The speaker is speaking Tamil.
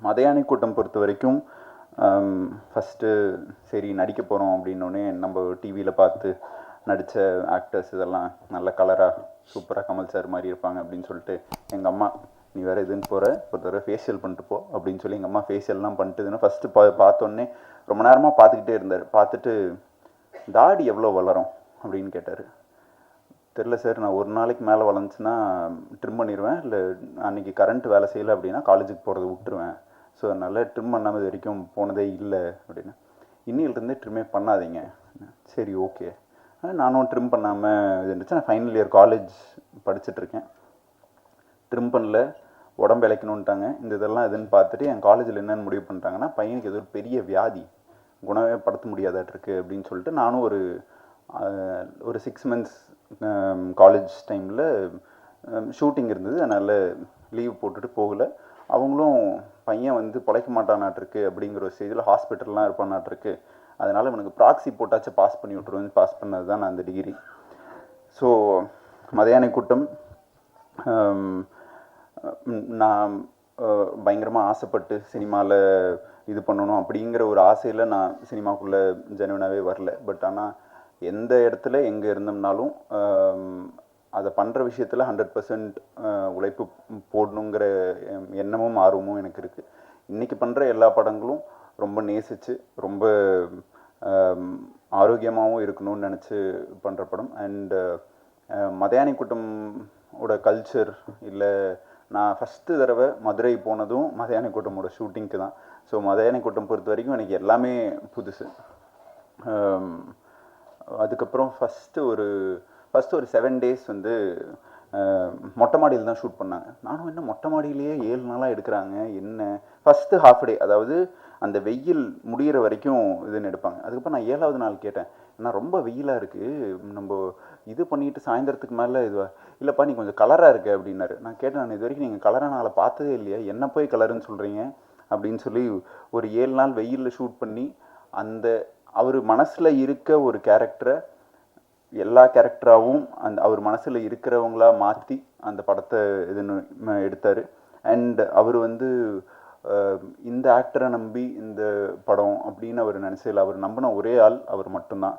மதையானை கூட்டம் பொறுத்த வரைக்கும் ஃபஸ்ட்டு சரி நடிக்க போகிறோம் அப்படின்னோடனே நம்ம டிவியில் பார்த்து நடித்த ஆக்டர்ஸ் இதெல்லாம் நல்ல கலராக சூப்பராக கமல் சார் மாதிரி இருப்பாங்க அப்படின்னு சொல்லிட்டு எங்கள் அம்மா நீ வேறு இதுன்னு போகிற ஒரு தடவை ஃபேஷியல் பண்ணிட்டு போ அப்படின்னு சொல்லி எங்கள் அம்மா ஃபேஷியல்லாம் பண்ணிட்டுதுன்னு ஃபஸ்ட்டு பார்த்தோன்னே ரொம்ப நேரமாக பார்த்துக்கிட்டே இருந்தார். பார்த்துட்டு தாடி எவ்வளோ வளரும் அப்படின்னு கேட்டார். தெரில சார், நான் ஒரு நாளைக்கு மேலே வளர்ந்துச்சுன்னா ட்ரிம் பண்ணிடுவேன், இல்லை அன்றைக்கி கரண்ட் வேலை செய்யலை அப்படின்னா காலேஜுக்கு போகிறத விட்டுருவேன். ஸோ அதனால் ட்ரிம் பண்ணாமல் இது வரைக்கும் போனதே இல்லை அப்படின்னு. இன்னிலிருந்தே ட்ரிம்மே பண்ணாதீங்க. சரி ஓகே. நானும் ட்ரிம் பண்ணாமல் இது இருந்துச்சு. நான் ஃபைனல் இயர் காலேஜ் படிச்சுட்ருக்கேன். ட்ரிம் பண்ணல, உடம்பு இழைக்கணுன்ட்டாங்க. இந்த இதெல்லாம் எதுன்னு பார்த்துட்டு என் காலேஜில் என்னென்னு முடிவு பண்ணிட்டாங்கன்னா பையனுக்கு ஏதோ ஒரு பெரிய வியாதி, குணமே படுத்த முடியாதாட்டிருக்கு அப்படின்னு சொல்லிட்டு நானும் ஒரு 6 months காலேஜ் டைமில் ஷூட்டிங் இருந்தது, அதனால் லீவ் போட்டுட்டு போகலை. அவங்களும் பையன் வந்து பிழைக்க மாட்டானாட்டிருக்கு அப்படிங்கிற ஒரு ஸ்டேஜில் ஹாஸ்பிட்டல்லாம் இருப்பானாட்டிருக்கு, அதனால் இவனுக்கு ப்ராக்சி போட்டாச்சும் பாஸ் பண்ணி விட்ருவேன். பாஸ் பண்ணது தான் நான் அந்த டிகிரி. ஸோ மதையானை கூட்டம் நான் பயங்கரமாக ஆசைப்பட்டு சினிமாவில் இது பண்ணணும் அப்படிங்கிற ஒரு ஆசையில் நான் சினிமாக்குள்ளே ஜெனுவனாகவே வரல. பட் ஆனால் எந்த இடத்துல எங்கே இருந்தோம்னாலும் அதை பண்ணுற விஷயத்தில் 100% உழைப்பு போடணுங்கிற எண்ணமும் ஆர்வமும் எனக்கு இருக்குது. இன்றைக்கி பண்ணுற எல்லா படங்களும் ரொம்ப நேசித்து ரொம்ப ஆரோக்கியமாகவும் இருக்கணும்னு நினச்சி பண்ணுற படம். அண்டு மதையானை கூட்டமோட கல்ச்சர் இல்லை, நான் ஃபஸ்ட்டு தடவை மதுரை போனதும் மதையானை கூட்டமோட ஷூட்டிங்க்கு தான். ஸோ மதையானை கூட்டம் பொறுத்த வரைக்கும் எனக்கு எல்லாமே புதுசு. அதுக்கப்புறம் ஃபஸ்ட்டு ஒரு 7 days வந்து மொட்டை மாடியில் தான் ஷூட் பண்ணாங்க. நானும் என்ன மொட்டை மாடியிலேயே 7 நாளாக எடுக்கிறாங்க என்ன. ஃபஸ்ட்டு ½ day, அதாவது அந்த வெயில் முடிகிற வரைக்கும் இதுன்னு எடுப்பாங்க. அதுக்கப்புறம் நான் 7வது நாள் கேட்டேன், நான் ரொம்ப வெயிலாக இருக்குது, நம்ம இது பண்ணிவிட்டு சாயந்தரத்துக்கு மேலே இதுவா இல்லைப்பா நீ கொஞ்சம் கலராக இருக்கு அப்படின்னாரு. நான் கேட்டேன், நான் இது வரைக்கும் நீங்கள் கலராக நாளை பார்த்ததே இல்லையா, என்ன போய் கலருன்னு சொல்கிறீங்க அப்படின்னு சொல்லி ஒரு 7 நாள் வெயிலில் ஷூட் பண்ணி அந்த அவர் மனசில் இருக்க ஒரு கேரக்டரை எல்லா கேரக்டராகவும் அவர் மனசில் இருக்கிறவங்களா மாற்றி அந்த படத்தை இதுன்னு எடுத்தார். அண்ட் அவர் வந்து இந்த ஆக்டரை நம்பி இந்த படம் அப்படின்னு அவர் நினச்சதில்லை. அவர் நம்பின ஒரே ஆள் அவர் மட்டும்தான்.